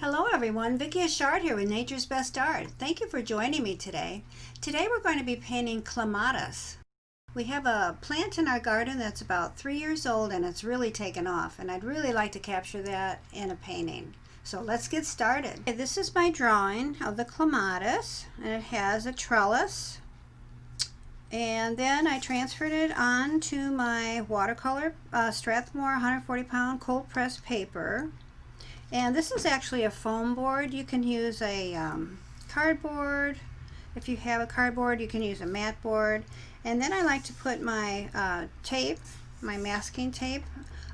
Hello everyone, Vicki Achard here with Nature's Best Art. Thank you for joining me today. Today we're going to be painting Clematis. We have a plant in our garden that's about 3 years old and it's really taken off, and I'd really like to capture that in a painting. So let's get started. Okay, this is my drawing of the Clematis, and it has a trellis. And then I transferred it onto my watercolor Strathmore 140 pound cold press paper. And this is actually a foam board. You can use a cardboard. If you have a cardboard, you can use a mat board. And then I like to put my tape, my masking tape,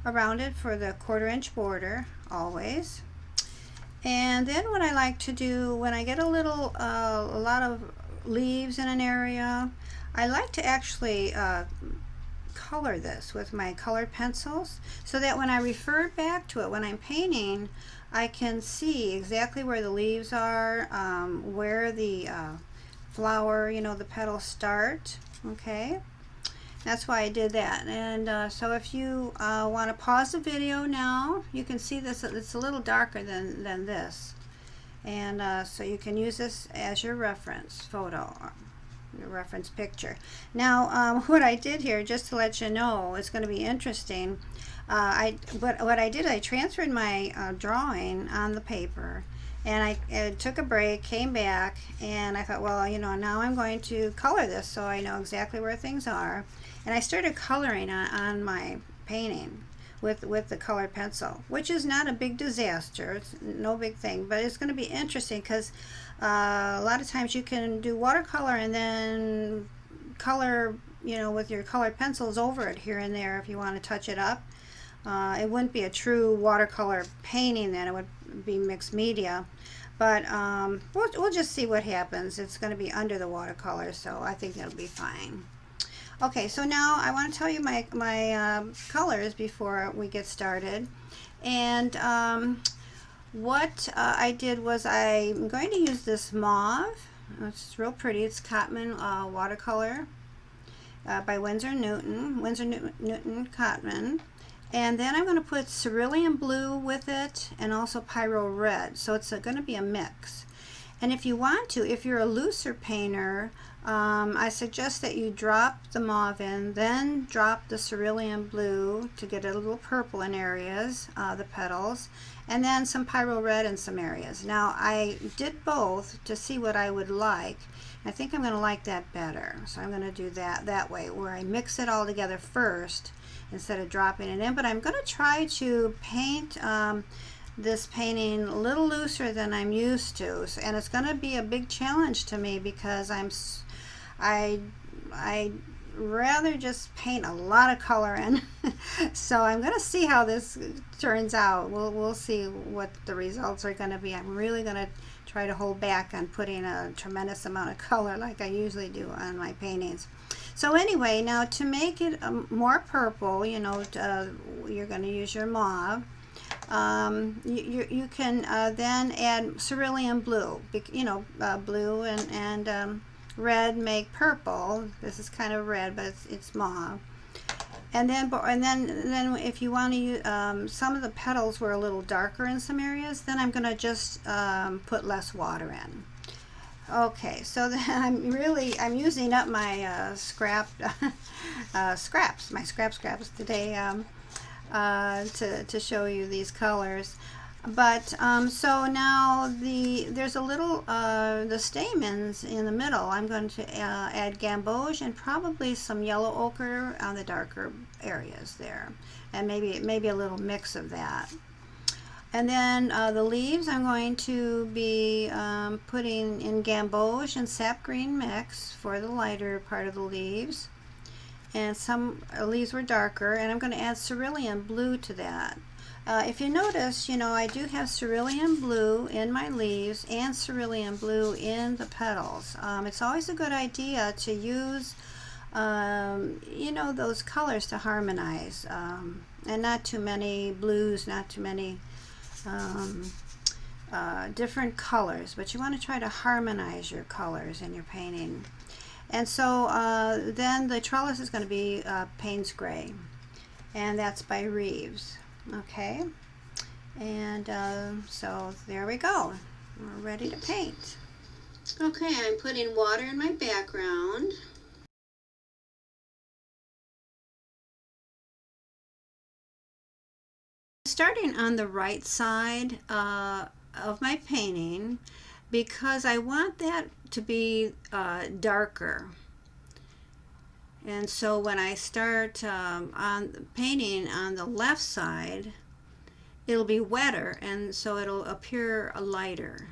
around it for the 1/4 inch border, always. And then what I like to do when I get a lot of leaves in an area, I like to actually color this with my colored pencils so that when I refer back to it when I'm painting, I can see exactly where the leaves are, where the flower, the petals start. Okay, that's why I did that. And so if you want to pause the video now, you can see this. It's a little darker than this, and so you can use this as your reference photo, your reference picture. Now what I did here, just to let you know, it's going to be interesting. What I did, I transferred my drawing on the paper, and I took a break, came back, and I thought, well, now I'm going to color this so I know exactly where things are. And I started coloring on my painting with the colored pencil, which is not a big disaster. It's no big thing, but it's going to be interesting because a lot of times you can do watercolor and then color, with your colored pencils over it here and there if you want to touch it up. It wouldn't be a true watercolor painting then, it would be mixed media. But we'll just see what happens. It's going to be under the watercolor, so I think that'll be fine. Okay, so now I want to tell you my colors before we get started. And what I did was I'm going to use this mauve. It's real pretty. It's Cotman watercolor by Windsor Newton Cotman. And then I'm going to put cerulean blue with it and also Pyrol red. So it's going to be a mix. And if you want to, if you're a looser painter, I suggest that you drop the mauve in, then drop the cerulean blue to get a little purple in areas, the petals, and then some Pyrol red in some areas. Now I did both to see what I would like. I think I'm going to like that better. So I'm going to do that way, where I mix it all together first instead of dropping it in. But I'm going to try to paint this painting a little looser than I'm used to, and it's going to be a big challenge to me because I rather just paint a lot of color in. So I'm going to see how this turns out. We'll see what the results are going to be. I'm really going to try to hold back on putting a tremendous amount of color like I usually do on my paintings. So anyway, now to make it more purple, you're going to use your mauve. You can then add cerulean blue. Blue and red make purple. This is kind of red, but it's mauve. And then if you want to use some of the petals were a little darker in some areas, then I'm going to just put less water in. Okay, so then I'm using up my scraps today to show you these colors. But so now there's a little the stamens in the middle. I'm going to add Gamboge and probably some yellow ochre on the darker areas there, and maybe a little mix of that. And then the leaves I'm going to be putting in Gamboge and sap green mix for the lighter part of the leaves. And some leaves were darker, and I'm going to add cerulean blue to that. If you notice, I do have cerulean blue in my leaves and cerulean blue in the petals. It's always a good idea to use, those colors to harmonize, and not too many blues, not too many different colors, but you want to try to harmonize your colors in your painting. And so then the trellis is going to be Payne's Gray, and that's by Reeves. Okay, And so there we go. We're ready to paint. Okay, I'm putting water in my background. Starting on the right side of my painting because I want that to be darker. And so when I start on painting on the left side, it'll be wetter, and so it'll appear lighter.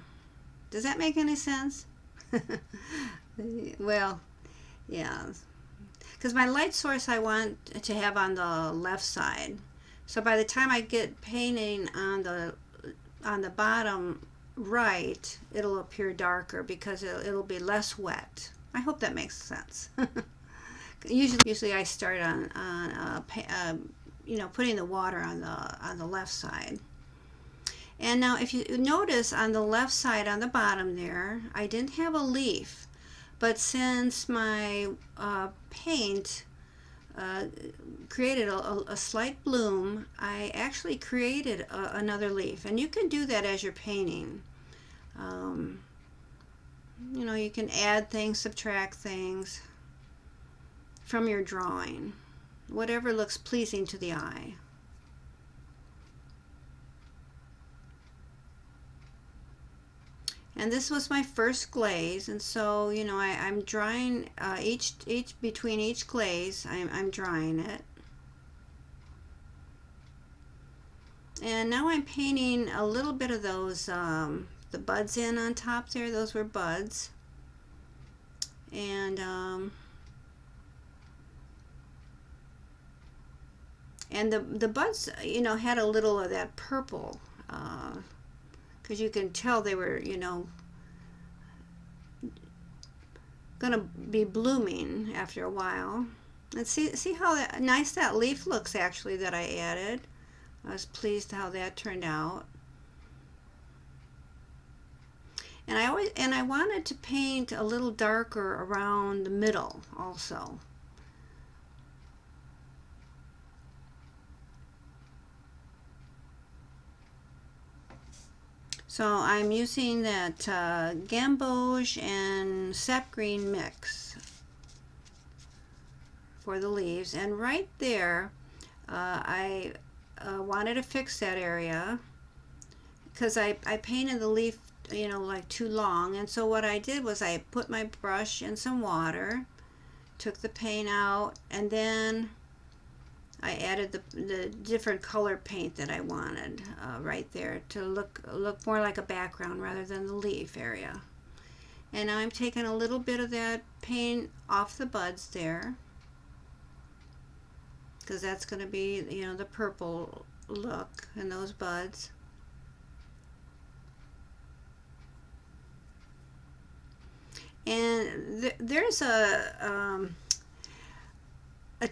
Does that make any sense? Well, yeah. Because my light source I want to have on the left side. So by the time I get painting on the bottom right, it'll appear darker because it'll be less wet. I hope that makes sense. Usually I start on putting the water on the left side. And now if you notice on the left side on the bottom there, I didn't have a leaf, but since my paint created a slight bloom, I actually created another leaf. And you can do that as you're painting. You can add things, subtract things from your drawing, whatever looks pleasing to the eye. And this was my first glaze, and so I'm drying each between each glaze. I'm drying it, and now I'm painting a little bit of those the buds in on top there. Those were buds, and the buds had a little of that purple. Because you can tell they were, going to be blooming after a while. And see how nice that leaf looks actually that I added. I was pleased how that turned out. And I wanted to paint a little darker around the middle also. So I'm using that Gamboge and sap green mix for the leaves. And right there, I wanted to fix that area because I painted the leaf, like too long. And so what I did was I put my brush in some water, took the paint out, and then I added the different color paint that I wanted right there to look more like a background rather than the leaf area. And now I'm taking a little bit of that paint off the buds there because that's going to be the purple look in those buds. And there's a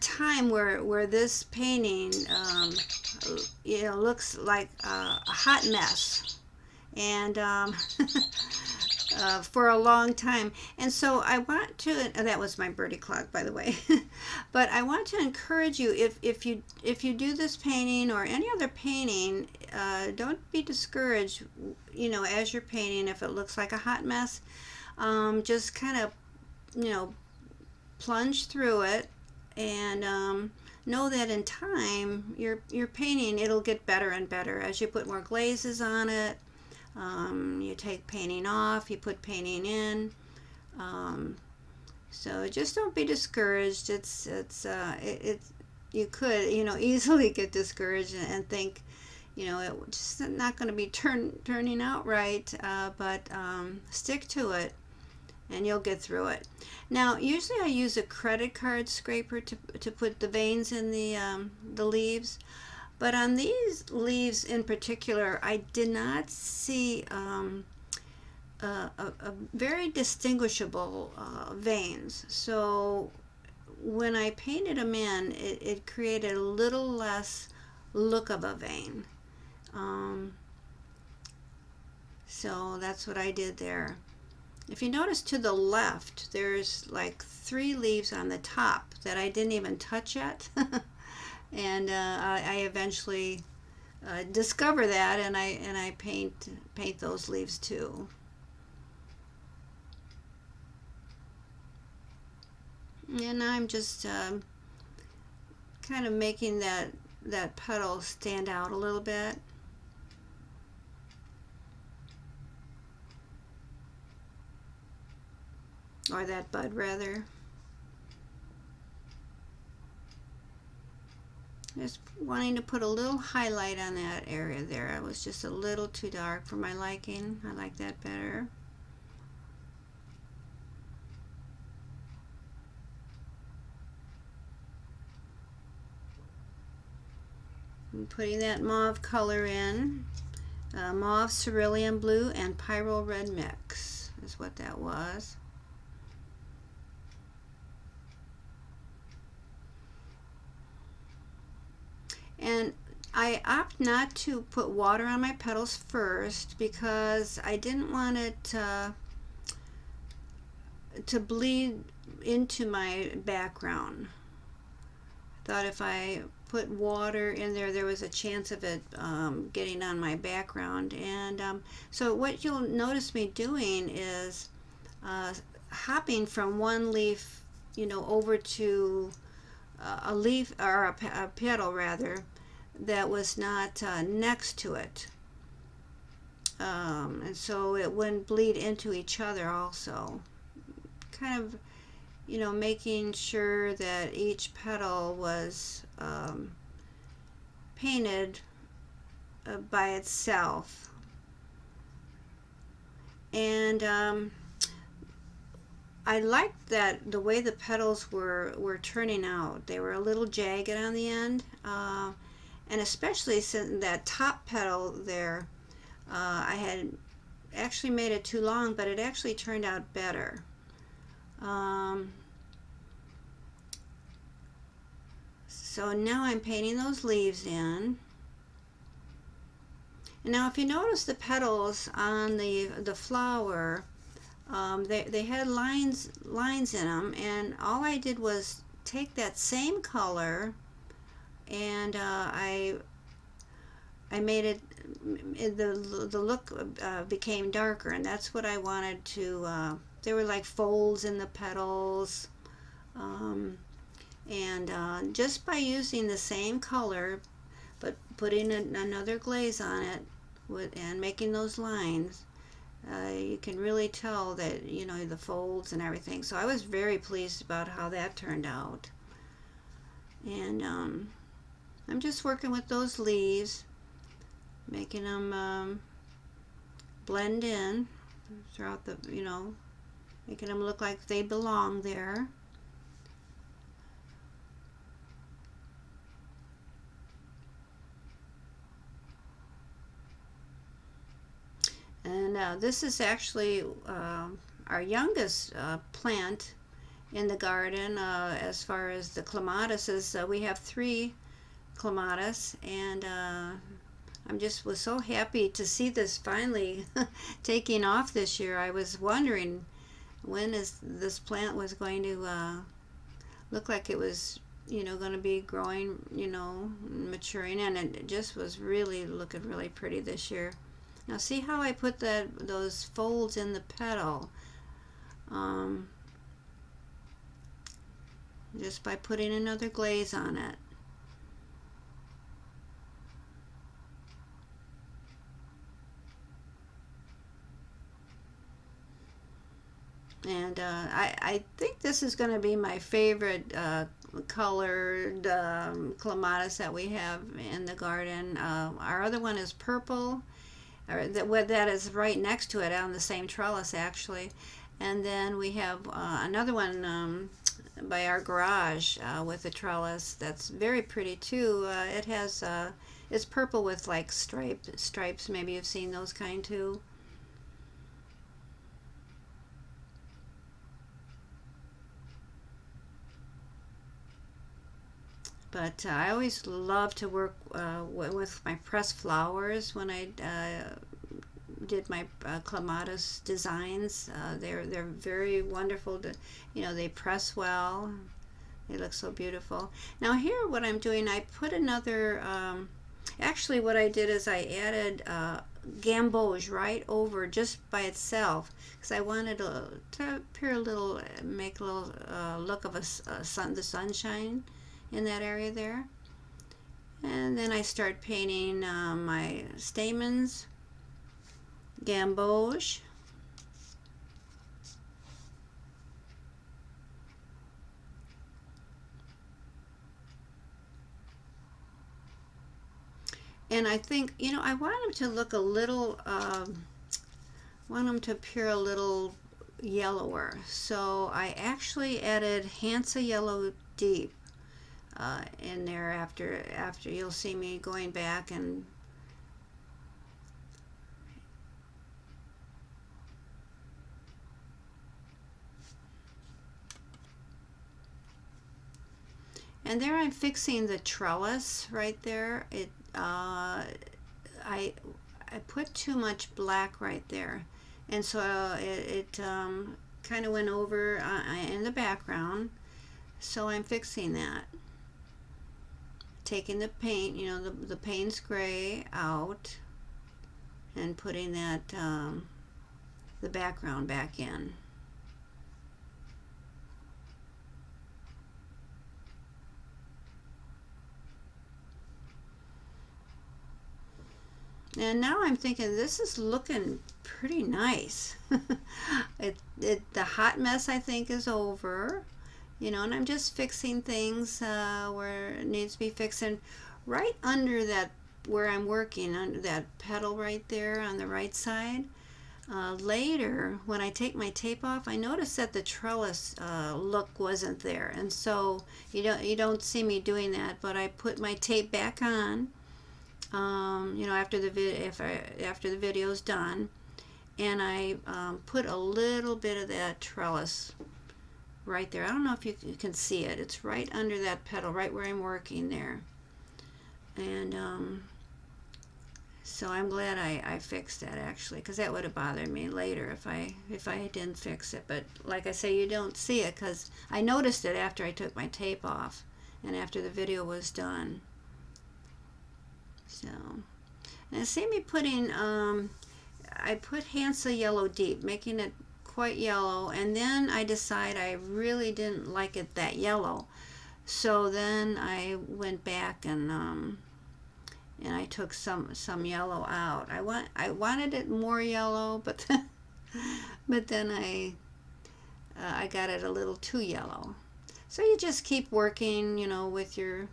time where this painting looks like a hot mess, and for a long time. And so I want to, that was my birdie clock, by the way. But I want to encourage you, if you do this painting or any other painting, don't be discouraged as you're painting if it looks like a hot mess. Just kind of plunge through it, and know that in time your painting, it'll get better and better as you put more glazes on it. You take painting off, you put painting in. So just don't be discouraged. You could easily get discouraged and think it's just not going to be turning out right, but stick to it and you'll get through it. Now usually I use a credit card scraper to put the veins in the leaves, but on these leaves in particular I did not see a very distinguishable veins. So when I painted them in, it created a little less look of a vein. So that's what I did there. If you notice to the left, there's like 3 leaves on the top that I didn't even touch yet. And I eventually discover that, and I paint those leaves too. And I'm just kind of making that petal stand out a little bit. Or that bud rather. Just wanting to put a little highlight on that area there. It was just a little too dark for my liking. I like that better. I'm putting that mauve color in. Mauve, cerulean blue, and Pyrol red mix is what that was. And I opt not to put water on my petals first because I didn't want it to bleed into my background. I thought if I put water in there, there was a chance of it getting on my background. And so what you'll notice me doing is hopping from one leaf, over to a leaf, or a petal rather, that was not next to it, and so it wouldn't bleed into each other also. Kind of, making sure that each petal was painted by itself. And I liked that the way the petals were turning out. They were a little jagged on the end, and especially since that top petal there, I had actually made it too long, but it actually turned out better. So now I'm painting those leaves in. And now if you notice the petals on the flower, they had lines in them, and all I did was take that same color and I made it, the look became darker, and that's what I wanted to. There were like folds in the petals, and just by using the same color but putting another glaze on it and making those lines, you can really tell that, the folds and everything. So I was very pleased about how that turned out. And I'm just working with those leaves, making them blend in throughout the, making them look like they belong there. And this is actually our youngest plant in the garden. As far as the clematis is, we have 3 clematis, and was so happy to see this finally taking off this year. I was wondering when this plant was going to look like it was, going to be growing, maturing, and it just was really looking really pretty this year. Now see how I put those folds in the petal, just by putting another glaze on it. And I think this is going to be my favorite colored clematis that we have in the garden. Our other one is purple, or that is right next to it on the same trellis actually. And then we have another one by our garage with a trellis that's very pretty too. It has it's purple with like stripes. Maybe you've seen those kind too. But I always love to work with my pressed flowers when I did my clematis designs. They're very wonderful to, they press well. They look so beautiful. Now here what I'm doing, I put another Actually, what I did is I added Gamboge right over just by itself because I wanted to appear a little, make a little look of the sunshine in that area there. And then I start painting my stamens, Gamboge. And I think, you know, I want them to look a little, want them to appear a little yellower. So I actually added Hansa Yellow Deep in there after you'll see me going back and there I'm fixing the trellis right there. I put too much black right there, and so it kind of went over in the background. So I'm fixing that, taking the paint, you know, the Payne's gray out, and putting that the background back in. And now I'm thinking this is looking pretty nice. The hot mess I think is over, you know, and I'm just fixing things where it needs to be fixed. And right under that, where I'm working, under that petal right there on the right side, later when I take my tape off, I noticed that the trellis look wasn't there, and so you don't see me doing that, but I put my tape back on. You know, after the video's done, and I put a little bit of that trellis right there. I don't know if you can see it. It's right under that petal, right where I'm working there. And so I'm glad I fixed that, actually, because that would have bothered me later if I didn't fix it. But like I say, you don't see it because I noticed it after I took my tape off and after the video was done. So, and see me putting, I put Hansa Yellow Deep, making it quite yellow, and then I decide I really didn't like it that yellow. So then I went back and I took some yellow out. I wanted it more yellow, but then I got it a little too yellow. So you just keep working, you know, with your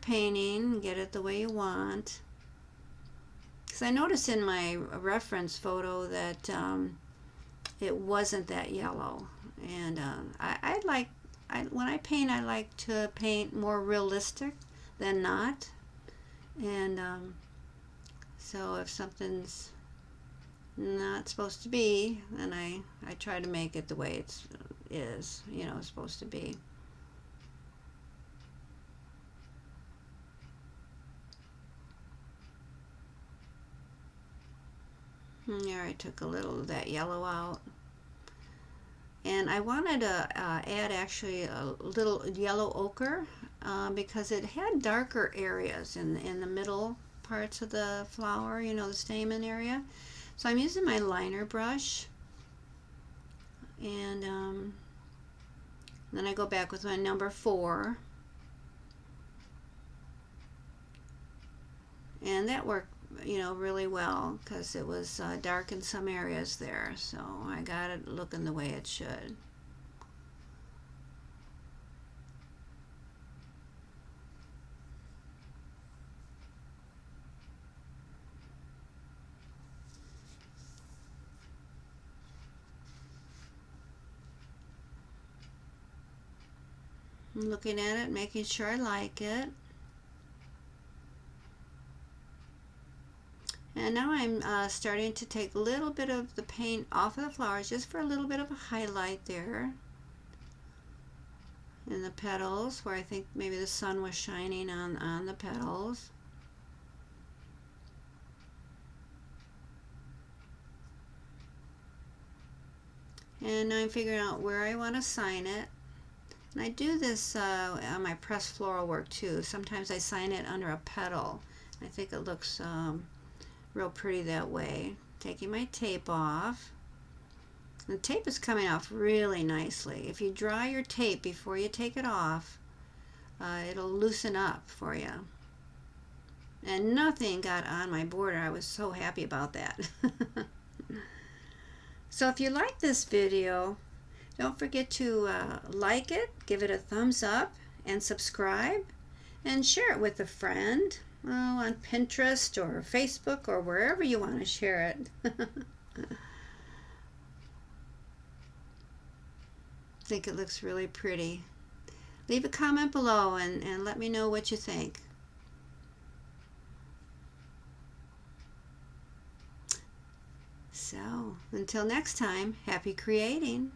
painting, get it the way you want. Because I noticed in my reference photo that it wasn't that yellow, and when I paint, I like to paint more realistic than not, and so if something's not supposed to be, then I try to make it the way it is, you know, supposed to be. There, I took a little of that yellow out. And I wanted to add actually a little yellow ochre because it had darker areas in the middle parts of the flower, you know, the stamen area. So I'm using my liner brush. And then I go back with my number 4. And that worked, you know, really well because it was dark in some areas there, so I got it looking the way it should. I'm looking at it, making sure I like it. And now I'm starting to take a little bit of the paint off of the flowers just for a little bit of a highlight there in the petals where I think maybe the sun was shining on the petals. And now I'm figuring out where I want to sign it. And I do this on my pressed floral work too. Sometimes I sign it under a petal. I think it looks real pretty that way. Taking my tape off. The tape is coming off really nicely. If you dry your tape before you take it off, it'll loosen up for you. And nothing got on my border. I was so happy about that. So if you like this video, don't forget to like it, give it a thumbs up, and subscribe, and share it with a friend on Pinterest or Facebook or wherever you want to share it. I think it looks really pretty. Leave a comment below and let me know what you think. So, until next time, happy creating.